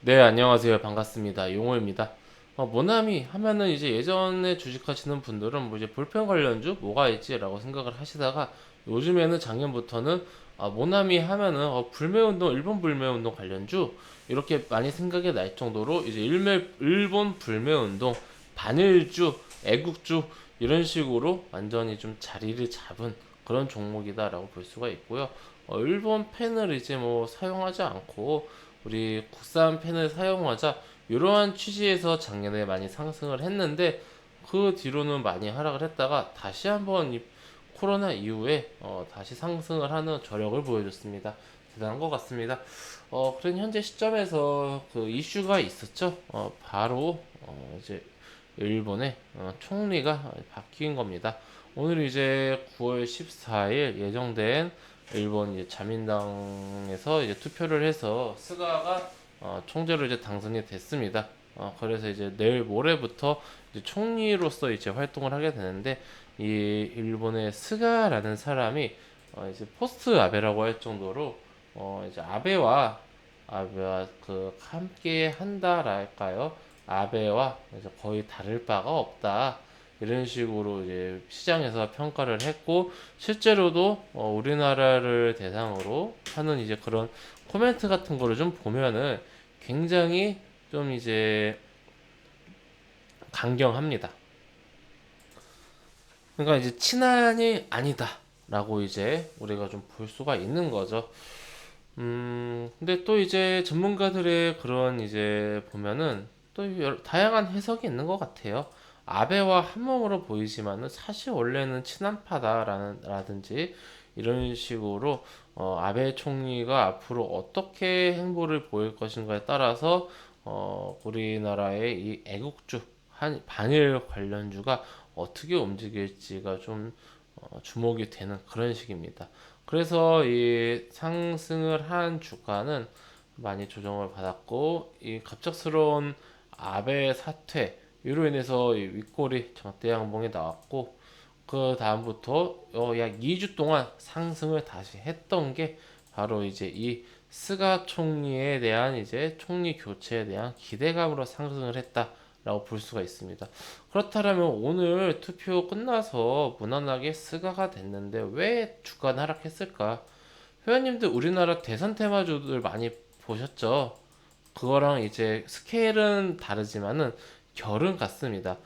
네, 안녕하세요. 반갑습니다. 용호입니다. 모나미 하면은 이제 예전에 주식하시는 분들은 뭐 이제 볼펜 관련주 뭐가 있지라고 생각을 하시다가 요즘에는 작년부터는 모나미 하면은 불매운동, 일본 불매운동 관련주 이렇게 많이 생각이 날 정도로 이제 일본 불매운동, 반일주, 애국주 이런 식으로 완전히 좀 자리를 잡은 그런 종목이다라고 볼 수가 있고요. 일본 펜을 이제 뭐 사용하지 않고 우리 국산 펜을 사용하자 이러한 취지에서 작년에 많이 상승을 했는데 그 뒤로는 많이 하락을 했다가 다시 한번 이 코로나 이후에 다시 상승을 하는 저력을 보여줬습니다. 대단한 것 같습니다. 그런 현재 시점에서 그 이슈가 있었죠. 바로 이제 일본의 총리가 바뀐 겁니다. 오늘 이제 9월 14일 예정된 일본 이제 자민당에서 이제 투표를 해서 스가가 총재로 이제 당선이 됐습니다. 그래서 이제 내일 모레부터 이제 총리로서 이제 활동을 하게 되는데 이 일본의 스가라는 사람이 이제 포스트 아베라고 할 정도로 이제 아베와 그 함께 한다랄까요? 아베와 이제 거의 다를 바가 없다. 이런 식으로 이제 시장에서 평가를 했고 실제로도 우리나라를 대상으로 하는 이제 그런 코멘트 같은 거를 좀 보면은 굉장히 좀 이제 강경합니다. 그러니까 이제 친한이 아니다라고 이제 우리가 좀 볼 수가 있는 거죠. 근데 또 이제 전문가들의 그런 이제 보면은 또 다양한 해석이 있는 것 같아요. 아베와 한 몸으로 보이지만은 사실 원래는 친한파다라는 라든지 이런 식으로 아베 총리가 앞으로 어떻게 행보를 보일 것인가에 따라서 우리나라의 이 애국주 반일 관련주가 어떻게 움직일지가 좀 주목이 되는 그런 식입니다. 그래서 이 상승을 한 주가는 많이 조정을 받았고 이 갑작스러운 아베 사퇴 이로 인해서 이 윗골이 정대 양봉이 나왔고 그 다음부터 약 2주 동안 상승을 다시 했던 게 바로 이제 이 스가 총리에 대한 이제 총리 교체에 대한 기대감으로 상승을 했다라고 볼 수가 있습니다. 그렇다면 오늘 투표 끝나서 무난하게 스가가 됐는데 왜 주가 하락했을까? 회원님들 우리나라 대선 테마주들 많이 보셨죠? 그거랑 이제 스케일은 다르지만은 결은 같습니다.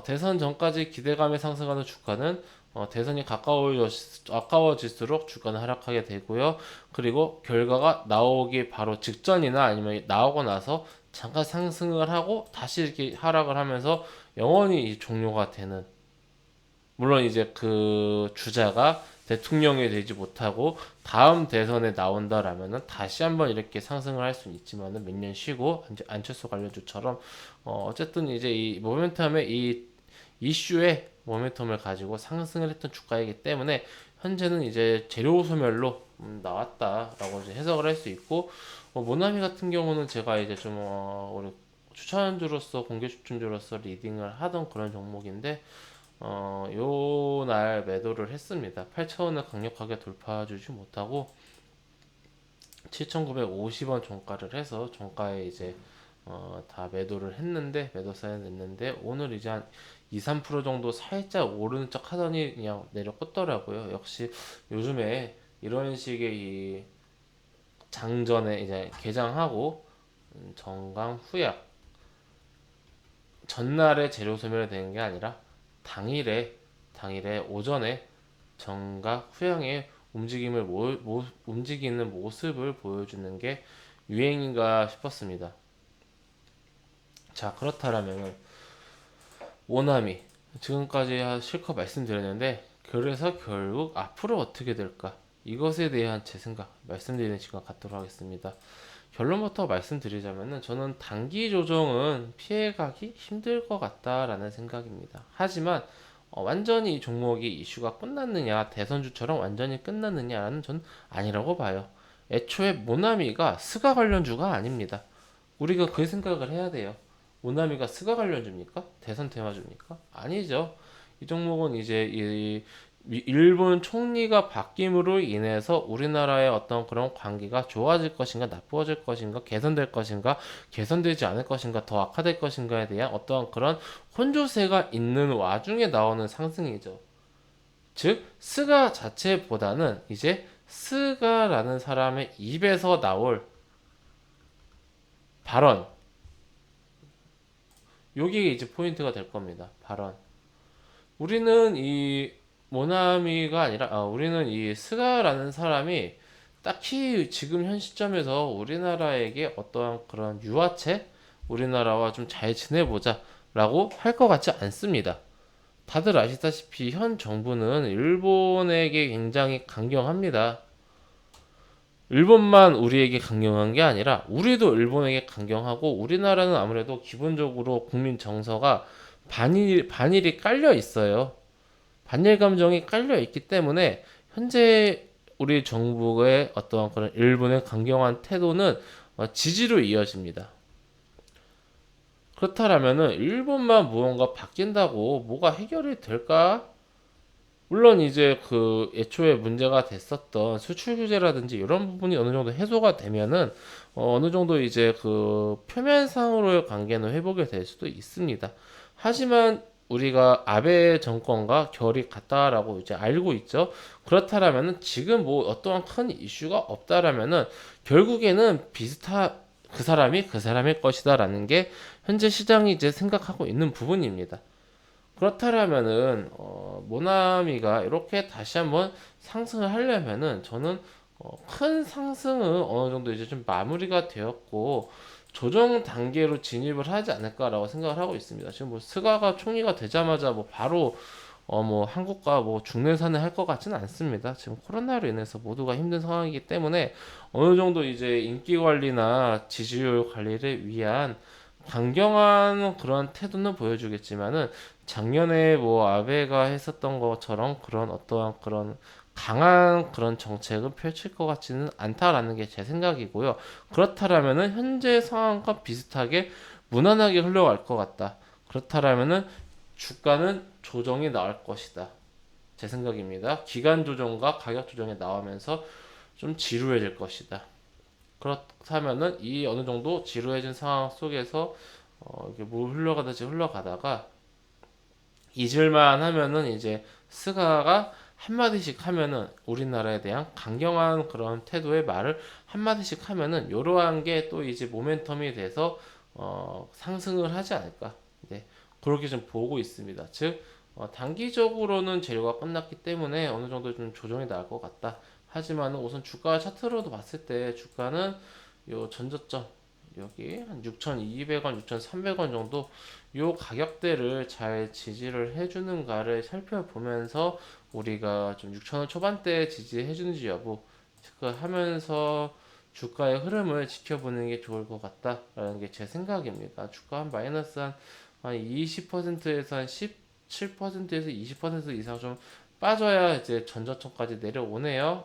대선 전까지 기대감이 상승하는 주가는 대선이 가까워질수록 주가는 하락하게 되고요. 그리고 결과가 나오기 바로 직전이나 아니면 나오고 나서 잠깐 상승을 하고 다시 이렇게 하락을 하면서 영원히 종료가 되는 물론 이제 그 주자가 대통령이 되지 못하고 다음 대선에 나온다라면은 다시 한번 이렇게 상승을 할 수는 있지만은 몇 년 쉬고 안철수 관련주처럼 어쨌든 이제 이 모멘텀의 이 이슈의 모멘텀을 가지고 상승을 했던 주가이기 때문에 현재는 이제 재료 소멸로 나왔다라고 이제 해석을 할 수 있고 모나미 같은 경우는 제가 이제 좀 우리 추천주로서 공개 추천주로서 리딩을 하던 그런 종목인데 요 날 매도를 했습니다. 8,000원을 강력하게 돌파해주지 못하고 7,950원 종가를 해서 종가에 이제 다 매도를 했는데 매도 사인 냈는데 오늘 이제 한 2, 3% 정도 살짝 오르는 척 하더니 그냥 내려 꽂더라고요. 역시 요즘에 이런 식의 이 장전에 이제 개장하고 정강 후약 전날에 재료 소멸이 되는 게 아니라 당일에 오전에 정각 후양의 움직이는 모습을 보여주는 게 유행인가 싶었습니다. 자, 그렇다면 오나미 지금까지 실컷 말씀드렸는데 그래서 결국 앞으로 어떻게 될까? 이것에 대한 제 생각 말씀드리는 시간 갖도록 하겠습니다. 결론부터 말씀드리자면은 저는 단기 조정은 피해가기 힘들 것 같다라는 생각입니다. 하지만 완전히 이 종목이 이슈가 끝났느냐 대선주처럼 완전히 끝났느냐는 전 아니라고 봐요. 애초에 모나미가 스가 관련주가 아닙니다. 우리가 그 생각을 해야 돼요. 모나미가 스가 관련주입니까? 대선 테마주입니까? 아니죠. 이 종목은 이제 이 일본 총리가 바뀜으로 인해서 우리나라의 어떤 그런 관계가 좋아질 것인가, 나빠질 것인가, 개선될 것인가, 개선되지 않을 것인가, 더 악화될 것인가에 대한 어떤 그런 혼조세가 있는 와중에 나오는 상승이죠. 즉, 스가 자체보다는 이제 스가라는 사람의 입에서 나올 발언, 요게 이제 포인트가 될 겁니다. 발언. 우리는 이 모나미가 아니라 우리는 이 스가라는 사람이 딱히 지금 현 시점에서 우리나라에게 어떠한 그런 유화체 우리나라와 좀 잘 지내보자 라고 할 것 같지 않습니다. 다들 아시다시피 현 정부는 일본에게 굉장히 강경합니다. 일본만 우리에게 강경한 게 아니라 우리도 일본에게 강경하고, 우리나라는 아무래도 기본적으로 국민 정서가 반일이 깔려 있어요. 반일 감정이 깔려 있기 때문에 현재 우리 정부의 어떠한 그런 일본의 강경한 태도는 지지로 이어집니다. 그렇다면은 일본만 무언가 바뀐다고 뭐가 해결이 될까? 물론 이제 그 애초에 문제가 됐었던 수출 규제라든지 이런 부분이 어느 정도 해소가 되면은 어느 정도 이제 그 표면상으로의 관계는 회복이 될 수도 있습니다. 하지만 우리가 아베 정권과 결이 같다라고 이제 알고 있죠. 그렇다라면은 지금 뭐 어떠한 큰 이슈가 없다라면은 결국에는 그 사람이 그 사람의 것이다라는 게 현재 시장이 이제 생각하고 있는 부분입니다. 그렇다면은 모나미가 이렇게 다시 한번 상승을 하려면은 저는 큰 상승은 어느 정도 이제 좀 마무리가 되었고 조정 단계로 진입을 하지 않을까라고 생각을 하고 있습니다. 지금 뭐 스가가 총리가 되자마자 뭐 바로 뭐 한국과 뭐 중내산을 할 것 같지는 않습니다. 지금 코로나로 인해서 모두가 힘든 상황이기 때문에 어느 정도 이제 인기 관리나 지지율 관리를 위한 강경한 그런 태도는 보여주겠지만은 작년에 뭐 아베가 했었던 것처럼 그런 어떠한 그런 강한 그런 정책을 펼칠 것 같지는 않다라는 게 제 생각이고요. 그렇다라면은 현재 상황과 비슷하게 무난하게 흘러갈 것 같다. 그렇다라면은 주가는 조정이 나올 것이다. 제 생각입니다. 기간 조정과 가격 조정이 나오면서 좀 지루해질 것이다. 그렇다면은 이 어느 정도 지루해진 상황 속에서 이게 물 흘러가듯이 흘러가다가 잊을만 하면은 이제 스가가 한마디씩 하면은 우리나라에 대한 강경한 그런 태도의 말을 한마디씩 하면은 이러한 게 또 이제 모멘텀이 돼서 상승을 하지 않을까. 네, 그렇게 좀 보고 있습니다. 즉 단기적으로는 재료가 끝났기 때문에 어느 정도 좀 조정이 나올 것 같다. 하지만 우선 주가 차트로도 봤을 때 주가는 요 전저점 여기 한 6,200원, 6,300원 정도 요 가격대를 잘 지지를 해주는가를 살펴보면서 우리가 좀 6,000원 초반대 지지해주는지 여부 체크하면서 주가의 흐름을 지켜보는 게 좋을 것 같다라는 게 제 생각입니다. 주가 한 마이너스 한 20%에서 한 17%에서 20% 이상 좀 빠져야 이제 전저점까지 내려오네요.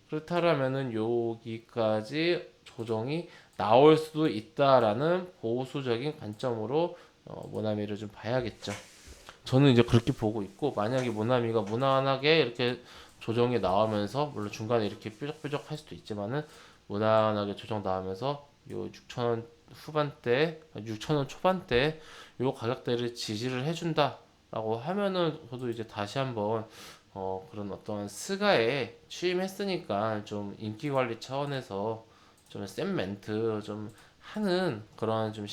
그렇다면은 여기까지 조정이 나올 수도 있다라는 보수적인 관점으로 모나미를 좀 봐야겠죠. 저는 이제 그렇게 보고 있고, 만약에 모나미가 무난하게 이렇게 조정이 나오면서 물론 중간에 이렇게 뾰족뾰족 할 수도 있지만은 무난하게 조정 나오면서 요 6,000원 후반대, 6,000원 초반대 요 가격대를 지지를 해준다라고 하면은 저도 이제 다시 한번 그런 어떤 스가에 취임했으니까 좀 인기 관리 차원에서 좀 센 멘트 좀 하는 그런 좀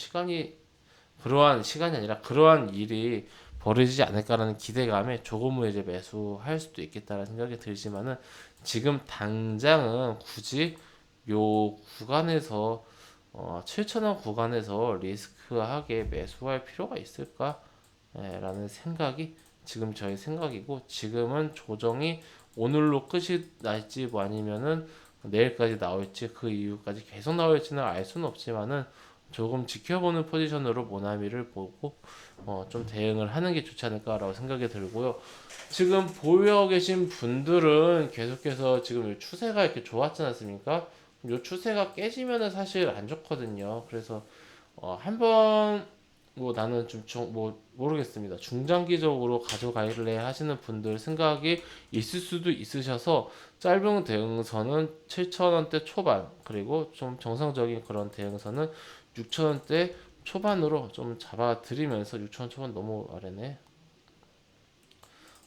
그러한 시간이 아니라 그러한 일이 벌어지지 않을까라는 기대감에 조금은 이제 매수할 수도 있겠다라는 생각이 들지만은 지금 당장은 굳이 요 구간에서 7,000원 구간에서 리스크하게 매수할 필요가 있을까? 라는 생각이 지금 저희 생각이고, 지금은 조정이 오늘로 끝이 날지 뭐 아니면은 내일까지 나올지 그 이후까지 계속 나올지는 알 수는 없지만은 조금 지켜보는 포지션으로 모나미를 보고 좀 대응을 하는 게 좋지 않을까라고 생각이 들고요. 지금 보여 계신 분들은 계속해서 지금 이 추세가 이렇게 좋았지 않습니까? 이 추세가 깨지면은 사실 안 좋거든요. 그래서 한번 뭐 나는 뭐 모르겠습니다. 중장기적으로 가져가려 하시는 분들 생각이 있을 수도 있으셔서 짧은 대응선은 7,000원대 초반, 그리고 좀 정상적인 그런 대응선은 6,000원대 초반으로 좀 잡아드리면서, 6,000원 초반 너무 아래네.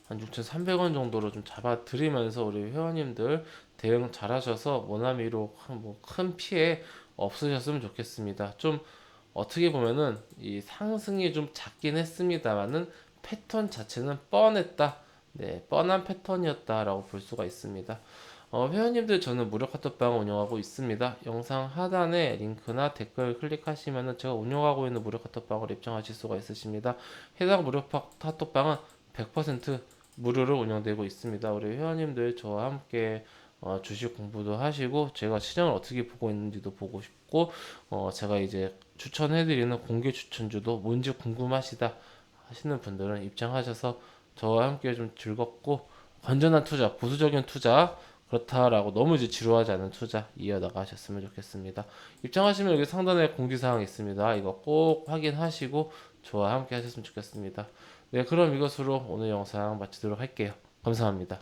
한 6,300원 정도로 좀 잡아드리면서 우리 회원님들 대응 잘하셔서 모나미로 뭐큰 피해 없으셨으면 좋겠습니다. 좀 어떻게 보면은 이 상승이 좀 작긴 했습니다만은 패턴 자체는 뻔했다. 네, 뻔한 패턴이었다라고 볼 수가 있습니다. 회원님들, 저는 무료 카톡방을 운영하고 있습니다. 영상 하단에 링크나 댓글 클릭하시면은 제가 운영하고 있는 무료 카톡방을 입장하실 수가 있으십니다. 해당 무료 카톡방은 100% 무료로 운영되고 있습니다. 우리 회원님들 저와 함께 주식 공부도 하시고, 제가 시장을 어떻게 보고 있는지도 보고 싶고, 제가 이제 추천해드리는 공개 추천주도 뭔지 궁금하시다 하시는 분들은 입장하셔서 저와 함께 좀 즐겁고 건전한 투자, 보수적인 투자, 그렇다라고 너무 이제 지루하지 않은 투자 이어나가셨으면 좋겠습니다. 입장하시면 여기 상단에 공지사항 있습니다. 이거 꼭 확인하시고 저와 함께 하셨으면 좋겠습니다. 네, 그럼 이것으로 오늘 영상 마치도록 할게요. 감사합니다.